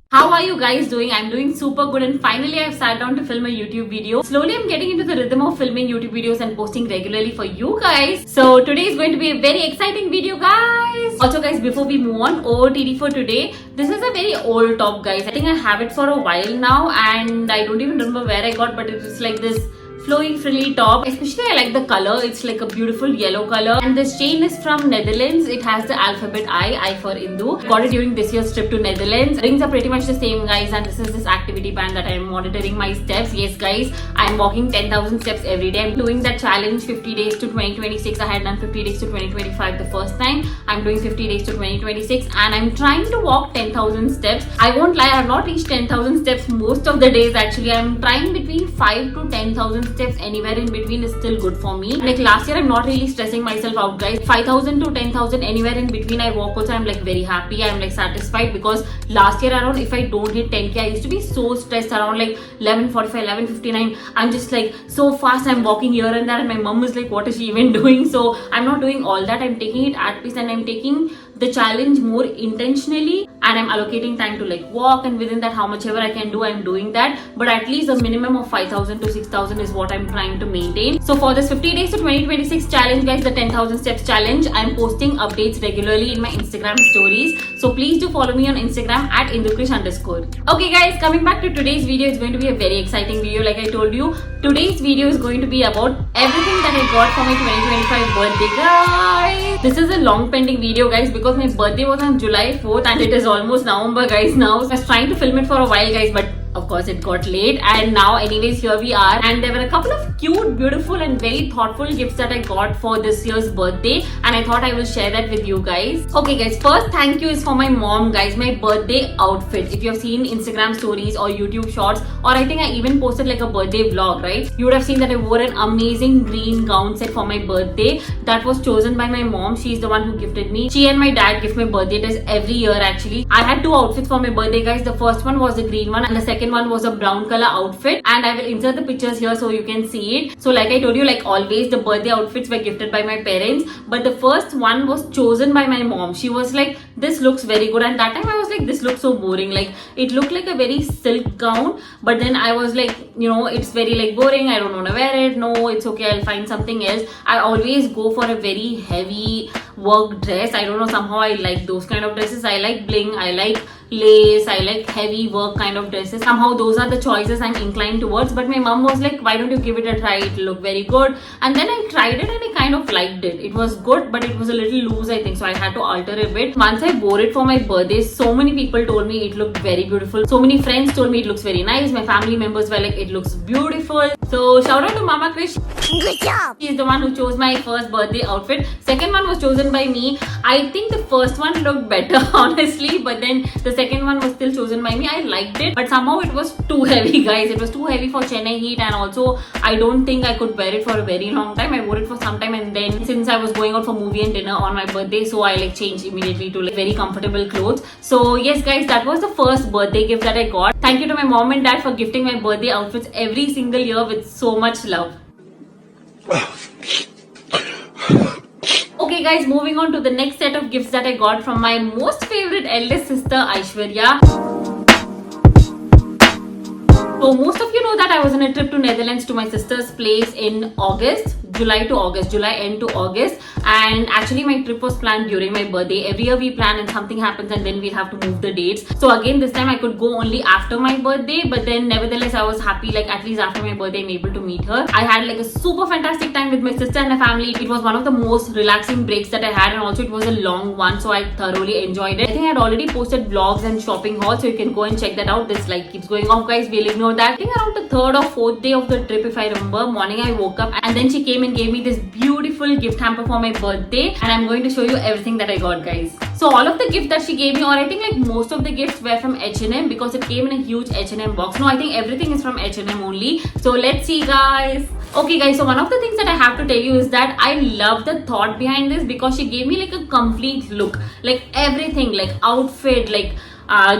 How are you guys doing? I'm doing super good, and finally I've sat down to film a YouTube video. Slowly I'm getting into the rhythm of filming YouTube videos and posting regularly for you guys. So today is going to be a very exciting video, guys. Also guys, before we move on, OOTD for today. This is a very old top, guys. I think I have it for a while now and I don't even remember where I got, but it was like this flowy frilly top. Especially I like the color. It's like a beautiful yellow color, and this chain is from Netherlands. It has the alphabet I for Indu. Got it during this year's trip to Netherlands. Rings are pretty much the same, guys, and this is this activity band that I'm monitoring my steps. Yes guys, I'm walking 10,000 steps every day. I'm doing that challenge 50 days to 2026. I had done 50 days to 2025 the first time. I'm doing 50 days to 2026 and I'm trying to walk 10,000 steps. I won't lie, I have not reached 10,000 steps most of the days. Actually, I'm trying between 5 to 10,000 steps. Anywhere in between is still good for me. Like last year, I'm not really stressing myself out, guys. 5,000 to 10,000, anywhere in between I walk also, I'm like very happy. I'm like satisfied, because last year around, if I don't hit 10k, I used to be so stressed around like 11:45, 11:59. I'm just like so fast. I'm walking here and there, and my mom is like, what is she even doing? So I'm not doing all that. I'm taking it at peace, and I'm taking the challenge more intentionally, and I'm allocating time to like walk, and within that, how much ever I can do, I'm doing that. But at least a minimum of 5,000 to 6,000 is what I'm trying to maintain. So for this 50 days to 2026 challenge, guys, the 10,000 steps challenge, I'm posting updates regularly in my Instagram stories. So please do follow me on Instagram at indukrish_. Okay guys, coming back to today's video, it's going to be a very exciting video. Like I told you, today's video is going to be about everything that I got for my 2025 birthday, guys. This is a long pending video, guys, because my birthday was on July 4th and it is almost November, guys, now. So I was trying to film it for a while, guys, but of course it got late, and now anyways here we are. And there were a couple of cute, beautiful and very thoughtful gifts that I got for this year's birthday, and I thought I will share that with you guys. Okay guys, first thank you is for my mom, guys. My birthday outfit, if you have seen Instagram stories or YouTube shorts, or I think I even posted like a birthday vlog, right? You would have seen that I wore an amazing green gown set for my birthday that was chosen by my mom. She's the one who gifted me. She and my dad gift my birthday dress every year. Actually, I had two outfits for my birthday, guys. The first one was the green one, and the second one was a brown color outfit, and I will insert the pictures here so you can see it. So like I told you, like always, the birthday outfits were gifted by my parents, but the first one was chosen by my mom. She was like, this looks very good, and that time I was like, this looks so boring. Like it looked like a very silk gown, but then I was like, you know, it's very like boring, I don't want to wear it. No, it's okay, I'll find something else. I always go for a very heavy work dress. I don't know, somehow I like those kind of dresses. I like bling, I like lace, I like heavy work kind of dresses. Somehow those are the choices I'm inclined towards. But my mom was like, why don't you give it a try, it'll look very good. And then I tried it and I kind of liked it. It was good, but it was a little loose, I think, so I had to alter a bit. Once I wore it for my birthday, so many people told me it looked very beautiful. So many friends told me it looks very nice. My family members were like, it looks beautiful. So shout out to Mama Krish. Good job. She is the one who chose my first birthday outfit. Second one was chosen by me. I think the first one looked better honestly, but then the second one was still chosen by me. I liked it, but somehow it was too heavy, guys. It was too heavy for Chennai heat, and also I don't think I could wear it for a very long time. I wore it for some time, and then since I was going out for movie and dinner on my birthday, so I like changed immediately to like very comfortable clothes. So yes guys, that was the first birthday gift that I got. Thank you to my mom and dad for gifting my birthday outfits every single year with so much love. Okay guys, moving on to the next set of gifts that I got from my most favorite eldest sister, Aishwarya. So most of you know that I was on a trip to Netherlands to my sister's place in August. July end to August, and actually my trip was planned during my birthday. Every year we plan and something happens and then we'll have to move the dates. So again this time I could go only after my birthday, but then nevertheless I was happy, like at least after my birthday I'm able to meet her. I had like a super fantastic time with my sister and her family. It was one of the most relaxing breaks that I had, and also it was a long one, so I thoroughly enjoyed it. I think I had already posted vlogs and shopping hauls, so you can go and check that out. This light keeps going off, guys, we'll ignore that. I think around the third or fourth day of the trip, if I remember, morning I woke up and then she came and gave me this beautiful gift hamper for my birthday, and I'm going to show you everything that I got, guys. So all of the gifts that she gave me, or I think like most of the gifts were from H&M, because it came in a huge H&M box. No, I think everything is from H&M only. So let's see, guys. Okay guys, so one of the things that I have to tell you is that I love the thought behind this, because she gave me like a complete look, like everything, like outfit, like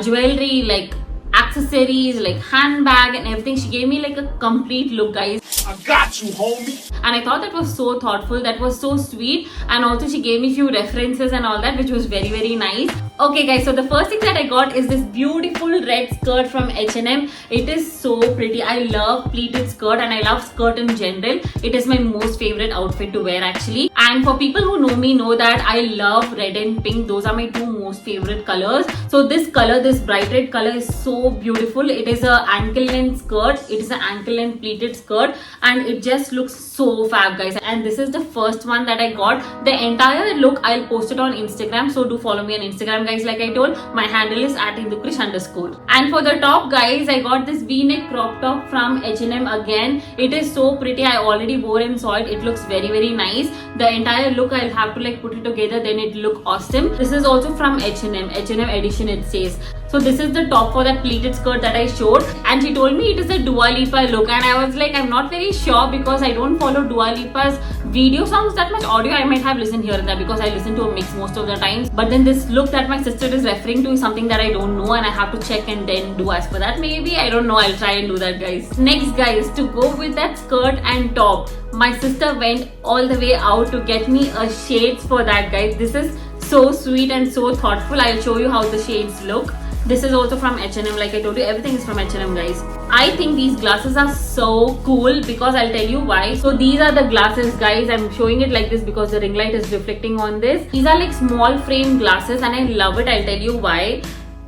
jewelry, like accessories, like handbag and everything. She gave me like a complete look, guys. I got you, homie. And I thought that was so thoughtful, that was so sweet, and also she gave me few references and all that, which was very, very nice. Okay guys, so the first thing that I got is this beautiful red skirt from H&M. It is so pretty. I love pleated skirt and I love skirt in general. It is my most favorite outfit to wear actually. And for people who know me know that I love red and pink. Those are my two most favorite colors. So this color, this bright red color is so beautiful. It is a ankle length skirt. It is an ankle length pleated skirt and it just looks so fab guys. And this is the first one that I got. The entire look I'll post it on Instagram. So do follow me on Instagram guys. Like I told, my handle is @indukrish_. And for the top guys, I got this V-neck crop top from H&M again. It is so pretty. I already wore and saw it. It looks very nice. The entire look I'll have to like put it together, then it look awesome. This is also from H&M edition it says. So this is the top for that pleated skirt that I showed, and she told me it is a Dua Lipa look, and I was like, I'm not very sure because I don't follow Dua Lipa's video songs that much. Audio I might have listened here and there because I listen to a mix most of the times, but then this look that my sister is referring to is something that I don't know and I have to check and then do as per that. Maybe, I don't know, I'll try and do that guys. Next guys, to go with that skirt and top, my sister went all the way out to get me a shades for that guys. This is so sweet and so thoughtful. I'll show you how the shades look. This is also from H&M, like I told you, everything is from H&M guys. I think these glasses are so cool because I'll tell you why. So these are the glasses guys. I'm showing it like this because the ring light is reflecting on this. These are like small frame glasses and I love it. I'll tell you why.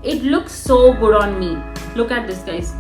It looks so good on me. Look at this guys.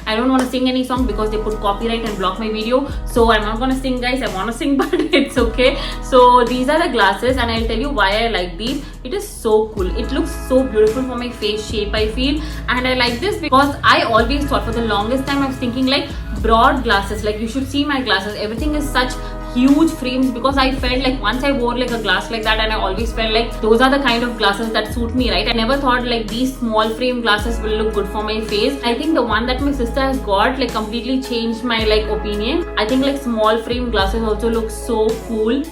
I don't want to sing any song because they put copyright and block my video. So I'm not going to sing guys. I want to sing but it's okay. So these are the glasses and I'll tell you why I like these. It is so cool. It looks so beautiful for my face shape I feel. And I like this because I always thought for the longest time I was thinking like broad glasses. Like you should see my glasses. Everything is such huge frames because I felt like once I wore like a glass like that and I always felt like those are the kind of glasses that suit me, right? I never thought like these small frame glasses will look good for my face. I think the one that my sister has got like completely changed my like opinion. I think like small frame glasses also look so cool.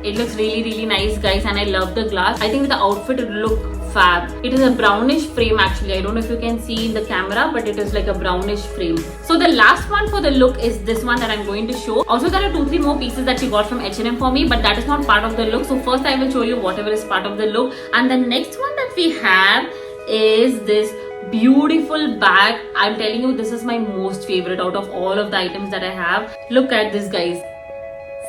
It looks really nice guys and I love the glass. I think with the outfit it will look fab. It is a brownish frame actually. I don't know if you can see in the camera but it is like a brownish frame. So the last one for the look is this one that I'm going to show. Also there are 2-3 more pieces that she got from H&M for me but that is not part of the look. So first I will show you whatever is part of the look, and the next one that we have is this beautiful bag. I'm telling you, this is my most favorite out of all of the items that I have. Look at this guys.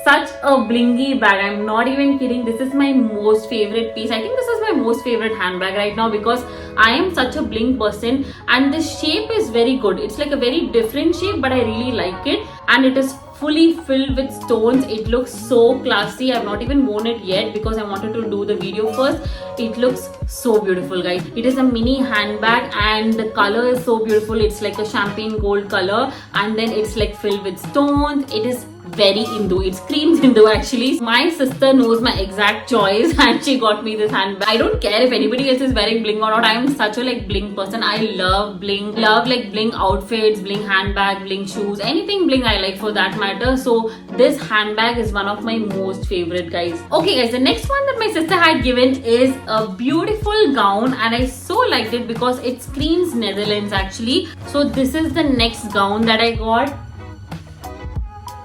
Such a blingy bag. I'm not even kidding. This is my most favorite piece. I think this is my most favorite handbag right now because I am such a bling person and the shape is very good. It's like a very different shape but I really like it, and it is fully filled with stones. It looks so classy. I've not even worn it yet because I wanted to do the video first. It looks so beautiful guys. It is a mini handbag and the color is so beautiful. It's like a champagne gold color and then it's like filled with stones. It is very Hindu. It screams Hindu actually. My sister knows my exact choice and she got me this handbag. I don't care if anybody else is wearing bling or not. I am such a like bling person. I love bling. Love like bling outfits, bling handbag, bling shoes, anything bling I like for that matter. So this handbag is one of my most favorite guys. Okay guys, the next one that my sister had given is a beautiful gown and I so liked it because it screams Netherlands actually. So this is the next gown that I got.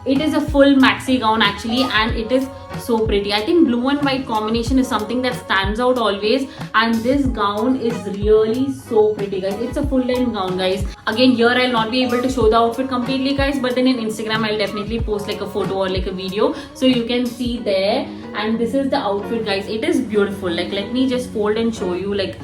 It is a full maxi gown actually and it is so pretty. I think blue and white combination is something that stands out always, and this gown is really so pretty guys. It's a full length gown guys. Again here I'll not be able to show the outfit completely guys, but then in Instagram I'll definitely post like a photo or like a video so you can see there. And this is the outfit guys. It is beautiful. Like let me just fold and show you like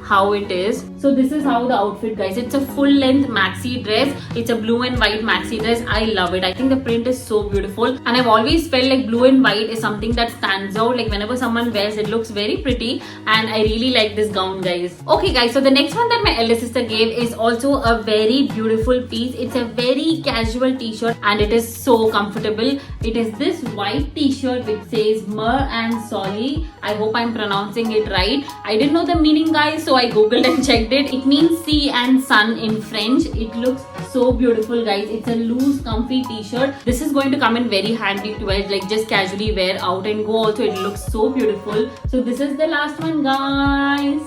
how it is. So this is how the outfit guys. It's a full length maxi dress. It's a blue and white maxi dress. I love it. I think the print is so beautiful and I've always felt like blue and white is something that stands out. Like whenever someone wears it looks very pretty and I really like this gown guys. Okay guys, so the next one that my elder sister gave is also a very beautiful piece. It's a very casual t-shirt and it is so comfortable. It is this white t-shirt which says Mer and Soli. I hope I'm pronouncing it right. I didn't know the meaning guys, so I googled and checked it. It means sea and sun in French. It looks so beautiful guys. It's a loose comfy t-shirt. This is going to come in very handy to wear, like just casually wear out and go also. It looks so beautiful. So this is the last one guys.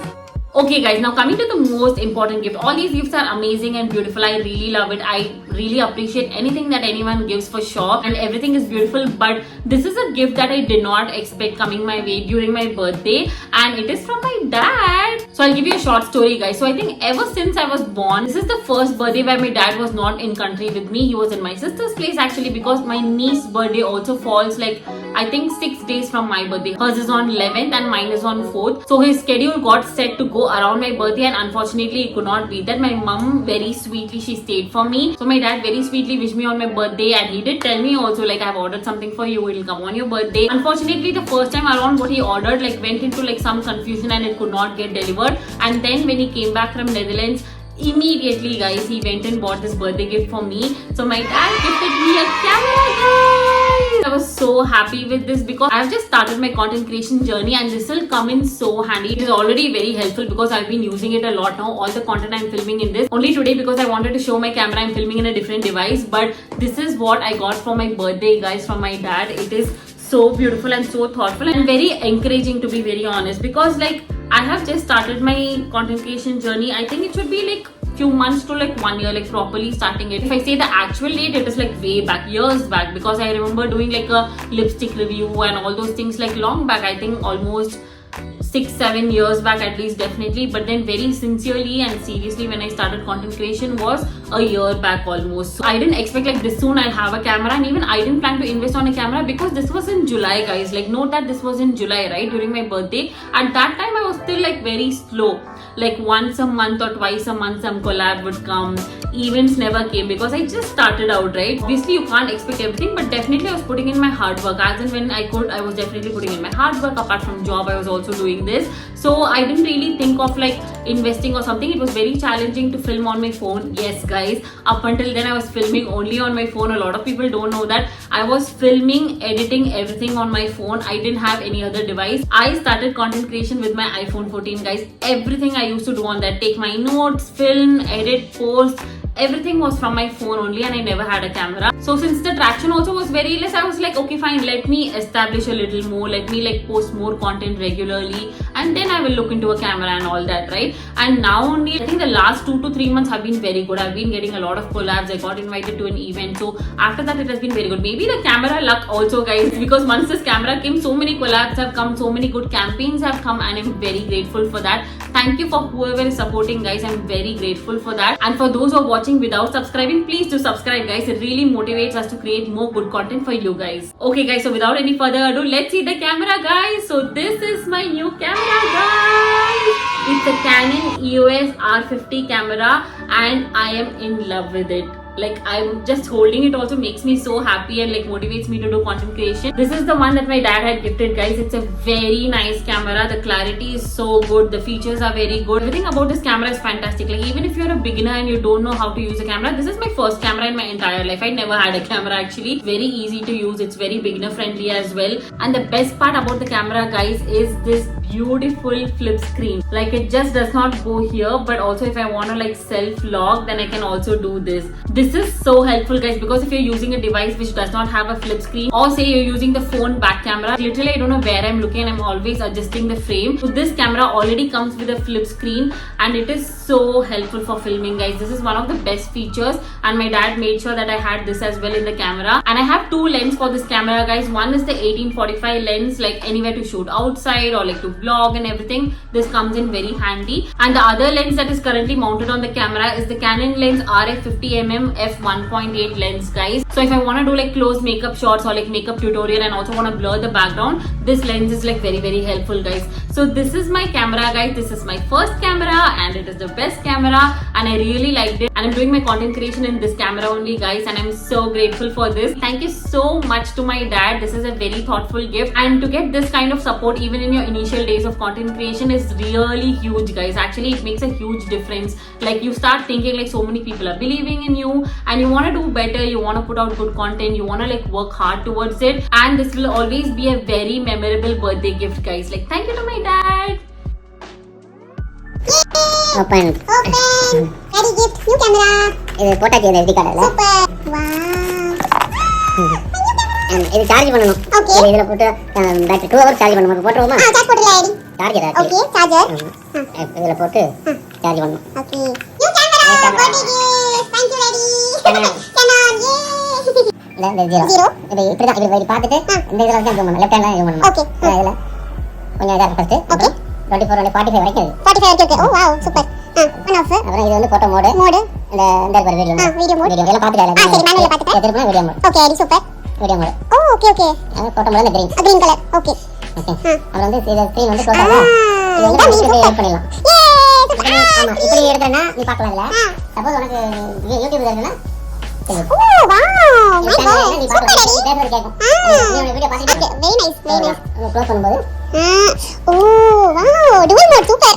Okay guys, now coming to the most important gift. All these gifts are amazing and beautiful. I really love it. I really appreciate anything that anyone gives for sure, and everything is beautiful. But this is a gift that I did not expect coming my way during my birthday, and it is from my dad. So I'll give you a short story, guys. So I think ever since I was born, this is the first birthday where my dad was not in country with me. He was in my sister's place actually, because my niece's birthday also falls like I think 6 days from my birthday. Hers is on 11th and mine is on 4th. So his schedule got set to go around my birthday, and unfortunately he could not be there. My mom very sweetly, she stayed for me. So my dad very sweetly wished me on my birthday, and he did tell me also like, I've ordered something for you, it'll come on your birthday. Unfortunately the first time around what he ordered like went into like some confusion and it could not get delivered. And then when he came back from Netherlands, immediately guys, he went and bought this birthday gift for me. So my dad gifted me a camera, guys. I was so happy with this because I've just started my content creation journey, and this will come in so handy. It is already very helpful because I've been using it a lot now. All the content I'm filming in this. Only today because I wanted to show my camera, I'm filming in a different device. But this is what I got for my birthday, guys, from my dad. It is so beautiful and so thoughtful and very encouraging, to be very honest, because like I have just started my content creation journey. I think it should be like few months to like 1 year, like properly starting it. If I say the actual date, it is like way back, years back, because I remember doing like a lipstick review and all those things like long back. I think almost 6-7 years back at least, definitely. But then very sincerely and seriously when I started content creation was a year back almost. So I didn't expect like this soon I'll have a camera, and even I didn't plan to invest on a camera because this was in July, guys. Like note that this was in July, right, during my birthday. At that time I was still like very slow, like once a month or twice a month some collab would come. Events never came because I just started out, right? Obviously you can't expect everything, but definitely I was putting in my hard work. As and when I could, I was definitely putting in my hard work. Apart from job, I was also doing this. So I didn't really think of like investing or something. It was very challenging to film on my phone. Yes guys, up until then I was filming only on my phone. A lot of people don't know that I was filming, editing everything on my phone. I didn't have any other device. I started content creation with my iPhone 14, guys. Everything I used to do on that, take my notes, film, edit, post, everything was from my phone only, and I never had a camera. So since the traction also was very less, I was like, okay fine, let me establish a little more, let me like post more content regularly, and then I will look into a camera and all that, right? And now only I think the last 2 to 3 months have been very good. I've been getting a lot of collabs. I got invited to an event, so after that it has been very good. Maybe the camera luck also, guys, because once this camera came, so many collabs have come, so many good campaigns have come, and I'm very grateful for that. Thank you for whoever is supporting, guys. I'm very grateful for that. And for those who are watching without subscribing, please do subscribe, guys. It really motivates us to create more good content for you guys. Okay guys, so without any further ado, let's see the camera, guys. So this is my new camera, guys. It's a Canon EOS R50 camera, and I am in love with it. Like I'm just holding it also makes me so happy and like motivates me to do content creation. This is the one that my dad had gifted, guys. It's a very nice camera. The clarity is so good. The features are very good. Everything about this camera is fantastic. Like even if you're a beginner and you don't know how to use a camera, this is my first camera in my entire life. I never had a camera actually. Very easy to use. It's very beginner friendly as well. And the best part about the camera, guys, is this beautiful flip screen. Like it just does not go here, but also if I want to like self log, then I can also do this. This is so helpful, guys, because if you're using a device which does not have a flip screen, or say you're using the phone back camera, literally I don't know where I'm looking and I'm always adjusting the frame. So this camera already comes with a flip screen, and it is so helpful for filming, guys. This is one of the best features, and my dad made sure that I had this as well in the camera. And I have 2 lenses for this camera, guys. One is the 18-45 lens, like anywhere to shoot outside or like to vlog and everything. This comes in very handy. And the other lens that is currently mounted on the camera is the Canon lens RF50mm f1.8 lens, guys. So if I want to do like close makeup shots or like makeup tutorial and also want to blur the background, this lens is like very helpful, guys. So this is my camera, guys. This is my first camera and it is the best camera, and I really liked it, and I'm doing my content creation in this camera only, guys, and I'm so grateful for this. Thank you so much to my dad. This is a very thoughtful gift, and to get this kind of support even in your initial days of content creation is really huge, guys. Actually, it makes a huge difference. Like you start thinking like so many people are believing in you and you want to do better, you want to put out good content, you want to like work hard towards it, and this will always be a very memorable birthday gift, guys. Like thank you to my dad. Open. Daddy gift new camera. இது போட்டாச்சு இந்த SD கார்டுல. Super. Wow. And இது charge பண்ணனும். Okay. இதுல போட்டு battery 2 hours charge பண்ணனும். போட்டுருவோமா? Charge போட்டுடலாம் ஐடி. சார்ஜ் ஏதாச்சு. Okay, charger. இதுல போட்டு சார்ஜ் பண்ணனும். Okay. New camera. Thank you, daddy. இந்த 0 இது இப்படி தான் இப்படி பார்த்துட்டு இந்த இதுல வந்து ஜூம் பண்ணணும் லெஃப்ட் ஹேண்ட்ல ஜூம் பண்ணணும் ஓகே இதுல கொஞ்சம் இதா ஃபர்ஸ்ட் ஓகே 24 45 வரைக்கும் இருக்கு 45 வரைக்கும் இருக்கு oh wow super one of அப்புறம் இது வந்து போட்டோ மோட் இந்த பாரு வீடியோ மோட் எல்லாம் பார்த்துட்டால சரி மேனுவல்ல பார்த்துட்டேன் திரும்ப வீடியோ மோட் ஓகே அது super video mode oh okay okay photo mode green colour okay okay அப்புறம் வந்து இது ஸ்கிரீன் வந்து க்ளோஸ் ஆகும் இது வந்து நீங்க ஆட் பண்ணிடலாம் ஆமா இப்படி எடுத்தனா நீ பார்க்கலாம் இல்ல சப்போஸ் உனக்கு யூடியூப் இருக்குனா ஓ வாவ் மை காட் நீ பார்க்கலாம் நீ பேசுறது கேக்கும் நீ வீடியோ பார்த்துட்டு வெரி நைஸ் க்ளோஸ் பண்ணும்போது oh wow dual mode super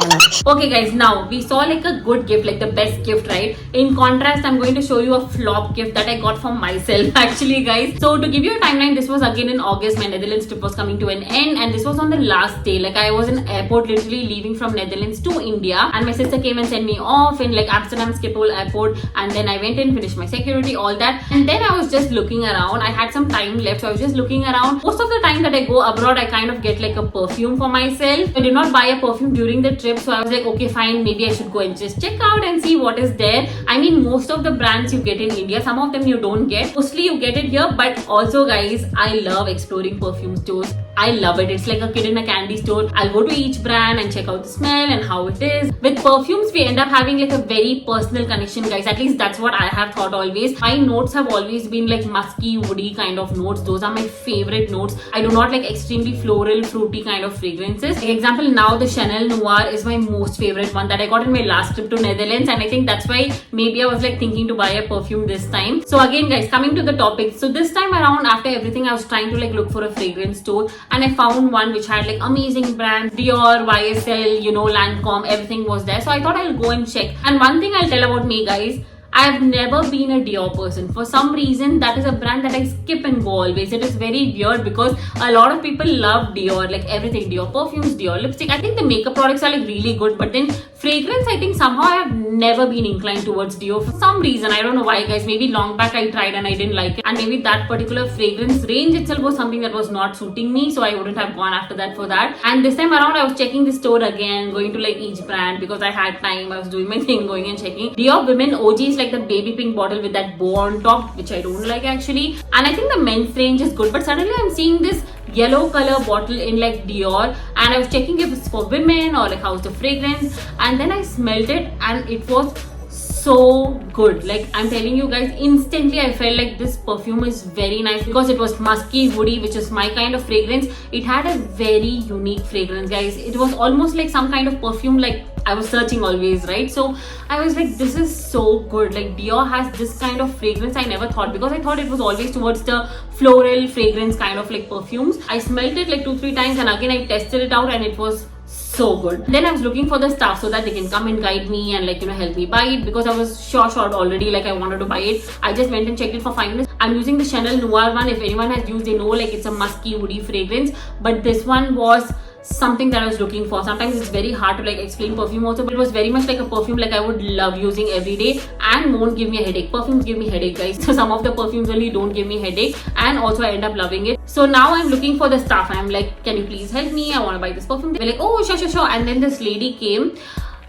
Okay guys, now we saw like a good gift, like the best gift, right? In contrast, I'm going to show you a flop gift that I got for myself actually guys. So to give you a timeline, this was again in August. My Netherlands trip was coming to an end and this was on the last day. Like I was in airport literally leaving from Netherlands to India and my sister came and sent me off in like Amsterdam Schiphol airport and then I went in, finished my security, all that, and then I was just looking around. I had some time left, so I was just looking around. Most of the time that I go abroad, I kind of get like a perfume for myself. I did not buy a perfume during the trip, so I was like, okay fine, maybe I should go and just check out and see what is there. I mean, most of the brands you get in India, some of them you don't get, mostly you get it here. But also guys, I love exploring perfume stores. I love it. It's like a kid in a candy store. I'll go to each brand and check out the smell and how it is. With perfumes, we end up having like a very personal connection guys. At least that's what I have thought always. My notes have always been like musky, woody kind of notes. Those are my favorite notes. I do not like extremely floral, fruity kind of fragrances. For example, now the Chanel Noir is my most favorite one that I got in my last trip to Netherlands, and I think that's why maybe I was like thinking to buy a perfume this time. So again guys, coming to the topic, so this time around after everything I was trying to like look for a fragrance store and I found one which had like amazing brands, Dior, YSL, you know, Lancome, everything was there. So I thought I'll go and check. And one thing I'll tell about me guys, I've never been a Dior person. For some reason, that is a brand that I skip and go always. It is very weird because a lot of people love Dior, like everything, Dior perfumes, Dior lipstick. I think the makeup products are like really good, but then fragrance, I think somehow I have never been inclined towards Dior for some reason. I don't know why guys. Maybe long back I tried and I didn't like it, and maybe that particular fragrance range itself was something that was not suiting me, so I wouldn't have gone after that for that. And this time around I was checking the store again, going to like each brand because I had time. I was doing my thing, going and checking. Dior Women OG is like the baby pink bottle with that bow on top, which I don't like actually. And I think the men's range is good, but suddenly I'm seeing this yellow color bottle in like Dior, and I was checking if it's for women or like how's the fragrance, and then I smelled it and it was so good. Like I'm telling you guys, instantly I felt like this perfume is very nice because it was musky, woody, which is my kind of fragrance. It had a very unique fragrance guys. It was almost like some kind of perfume like I was searching always, right? So I was like, this is so good. Like Dior has this kind of fragrance. I never thought, because I thought it was always towards the floral fragrance kind of like perfumes. I smelled it like 2-3 times and again I tested it out and it was so good. Then I was looking for the staff so that they can come and guide me and like, you know, help me buy it, because I was short already, like I wanted to buy it. I just went and checked it for 5 minutes. I'm using the Chanel Noir one. If anyone has used, they know like it's a musky woody fragrance, but this one was something that I was looking for. Sometimes it's very hard to like explain perfume also, but it was very much like a perfume like I would love using every day and won't give me a headache. Perfumes give me headache guys, so some of the perfumes only don't give me headache, and also I end up loving it. So now I'm looking for the staff. I'm like, can you please help me? I want to buy this perfume. They're like, oh sure. And then this lady came.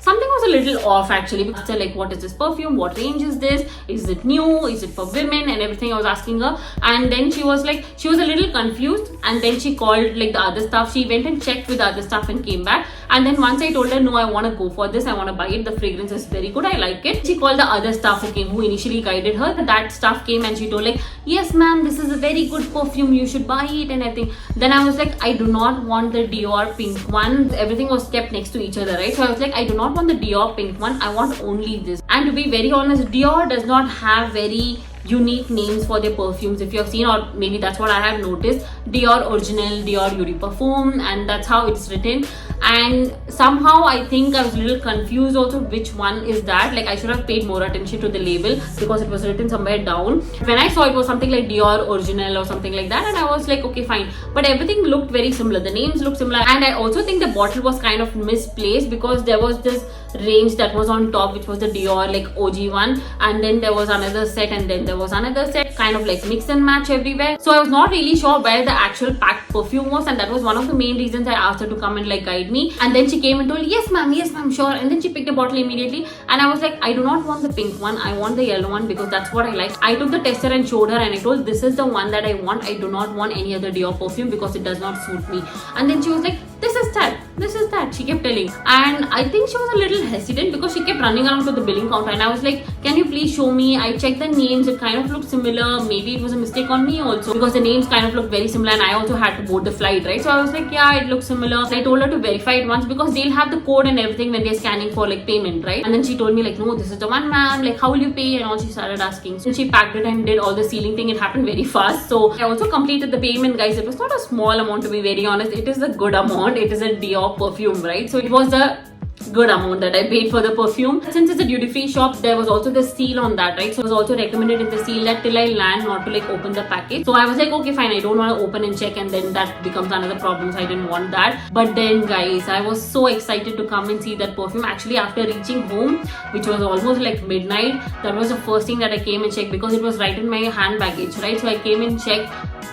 Something was a little off actually, because they're like, what is this perfume? What range is this? Is it new? Is it for women? And everything I was asking her. And then she was like, she was a little confused. And then she called like the other staff. She went and checked with the other staff and came back. And then once I told her, no, I want to go for this. I want to buy it. The fragrance is very good. I like it. She called the other staff who came, who initially guided her. That staff came and she told like, yes ma'am, this is a very good perfume. You should buy it and everything. Then I was like, I do not want the Dior pink one. Everything was kept next to each other, right? So I was like, I do not want the Dior pink one. I want only this. And to be very honest, Dior does not have very unique names for their perfumes. If you have seen, or maybe that's what I have noticed, Dior Original, Dior Eau de Parfum, and that's how it's written. And somehow I think I was a little confused also which one is that. Like I should have paid more attention to the label because it was written somewhere down. When I saw it was something like Dior Original or something like that, and I was like, okay fine, but everything looked very similar. The names looked similar, and I also think the bottle was kind of misplaced because there was this range that was on top, which was the Dior like OG one, and then there was another set, and then there was another set, kind of like mix and match everywhere. So I was not really sure where the actual packed perfume was, and that was one of the main reasons I asked her to come and like guide beside me. And then she came and told, yes ma'am, sure. And then she picked a bottle immediately. And I was like, I do not want the pink one. I want the yellow one because that's what I like. I took the tester and showed her and I told, this is the one that I want. I do not want any other Dior perfume because it does not suit me. And then she was like, this is that. She kept telling. And I think she was a little hesitant because she kept running around to the billing counter. And I was like, can you please show me? I checked the names. It kind of looked similar. Maybe it was a mistake on me also because the names kind of looked very similar and I also had to board the flight, right? So I was like, yeah, it looks similar. So I told her to verify it once because they'll have the code and everything when they're scanning for like payment, right? And then she told me like, no, this is the one, ma'am. Like, how will you pay? And all she started asking. So she packed it and did all the sealing thing. It happened very fast. So I also completed the payment, guys. It was not a small amount, to be very honest. It is a good amount. It is a Dior perfume, right? So it was a good amount that I paid for the perfume. Since it's a duty-free shop, there was also the seal on that, right? So it was also recommended in the seal that till I land not to like open the package. So I was like, okay fine, I don't want to open and check and then that becomes another problem, so I didn't want that. But then guys, I was so excited to come and see that perfume. Actually, after reaching home, which was almost like midnight, that was the first thing that I came and checked because it was right in my hand baggage, right? So I came and checked.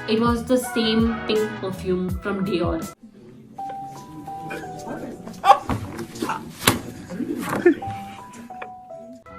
It was the same pink perfume from Dior.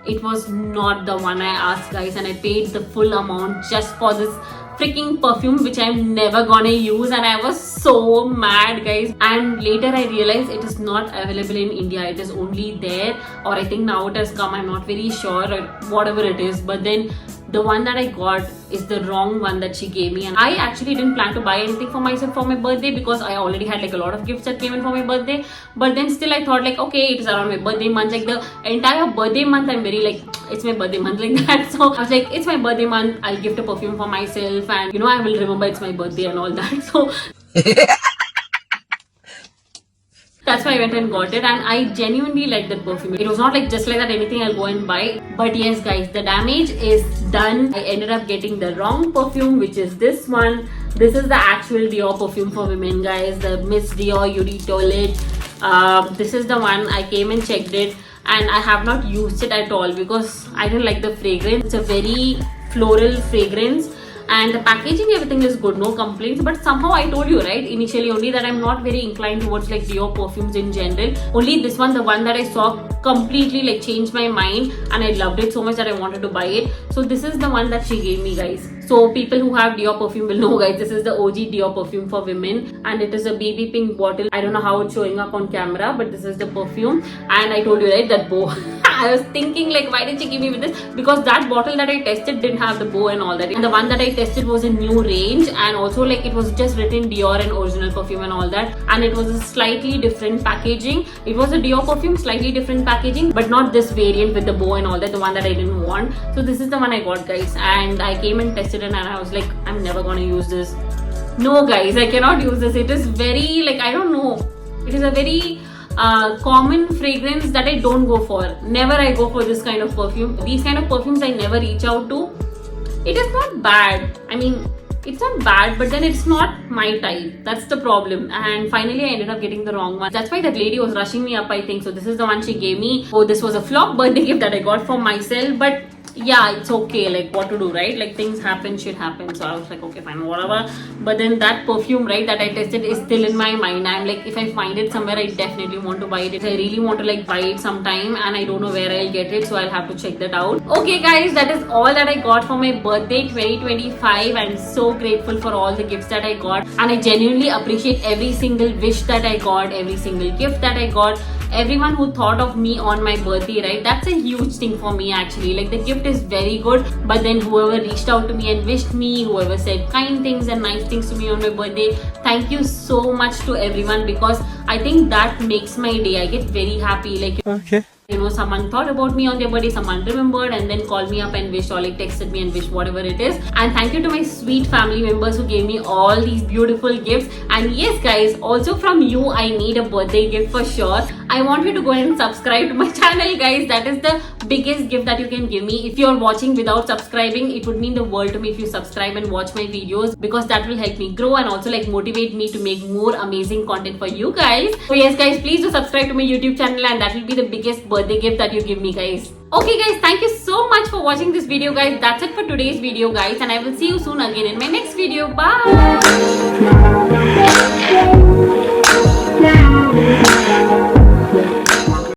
It was not the one I asked, guys, and I paid the full amount just for this freaking perfume which I'm never gonna use, and I was so mad, guys. And later I realized it is not available in India. It is only there, or I think now it has come, I'm not very sure, or whatever it is. But then the one that I got is the wrong one that she gave me, and I actually didn't plan to buy anything for myself for my birthday because I already had like a lot of gifts that came in for my birthday. But then still I thought like, okay, it is around my birthday month, like the entire birthday month I'm very like, it's my birthday month like that. So I was like, it's my birthday month, I'll gift a perfume for myself and you know, I will remember it's my birthday and all that. So that's why I went and got it, and I genuinely like that perfume. It was not like just like that anything I'll go and buy. But yes guys, the damage is done. I ended up getting the wrong perfume, which is this one. This is the actual Dior perfume for women, guys. The Miss Dior Eau de Toilette. This is the one. I came and checked it and I have not used it at all because I didn't like the fragrance. It's a very floral fragrance. And the packaging, everything is good, no complaints. But somehow I told you, right, initially only that I'm not very inclined towards like Dior perfumes in general. Only this one, the one that I saw, completely like changed my mind and I loved it so much that I wanted to buy it. So this is the one that she gave me, guys. So people who have Dior perfume will know, guys, this is the OG Dior perfume for women, and it is a baby pink bottle. I don't know how it's showing up on camera, but this is the perfume. And I told you, right, that bow. I was thinking like, why did she give me with this? Because that bottle that I tested didn't have the bow and all that. And the one that I tested was a new range, and also like it was just written Dior and original perfume and all that. And it was a slightly different packaging. It was a Dior perfume, slightly different packaging, but not this variant with the bow and all that, the one that I didn't want. So this is the one I got, guys. And I came and tested it and I was like, I'm never gonna use this. No guys, I cannot use this. It is very like, I don't know. It is a very common fragrance that I don't go for. Never I go for this kind of perfume. These kind of perfumes I never reach out to. It is not bad. I mean, it's not bad, but then it's not my type. That's the problem. And finally I ended up getting the wrong one. That's why that lady was rushing me up, I think. So this is the one she gave me. Oh, this was a flop birthday gift that I got for myself, but yeah, it's okay, like what to do, right? Like things happen, shit happens. So I was like, okay fine, whatever. But then that perfume, right, that I tested is still in my mind. I'm like, if I find it somewhere, I definitely want to buy it. I really want to like buy it sometime, and I don't know where I'll get it, so I'll have to check that out. Okay guys, that is all that I got for my birthday 2025. I'm so grateful for all the gifts that I got, and I genuinely appreciate every single wish that I got, every single gift that I got, everyone who thought of me on my birthday, right? That's a huge thing for me actually. Like the gift is very good, but then whoever reached out to me and wished me, whoever said kind things and nice things to me on my birthday, thank you so much to everyone, because I think that makes my day. I get very happy, like okay, you know, someone thought about me on their birthday, someone remembered and then called me up and wished, or like texted me and wished, whatever it is. And thank you to my sweet family members who gave me all these beautiful gifts. And yes guys, also from you I need a birthday gift for sure. I want you to go and subscribe to my channel, guys. That is the biggest gift that you can give me. If you're watching without subscribing, it would mean the world to me if you subscribe and watch my videos, because that will help me grow and also like motivate me to make more amazing content for you guys. So yes guys, please do subscribe to my YouTube channel, and that will be the biggest birthday gift that you give me, guys. Okay guys, thank you so much for watching this video, guys. That's it for today's video, guys, and I will see you soon again in my next video. Bye.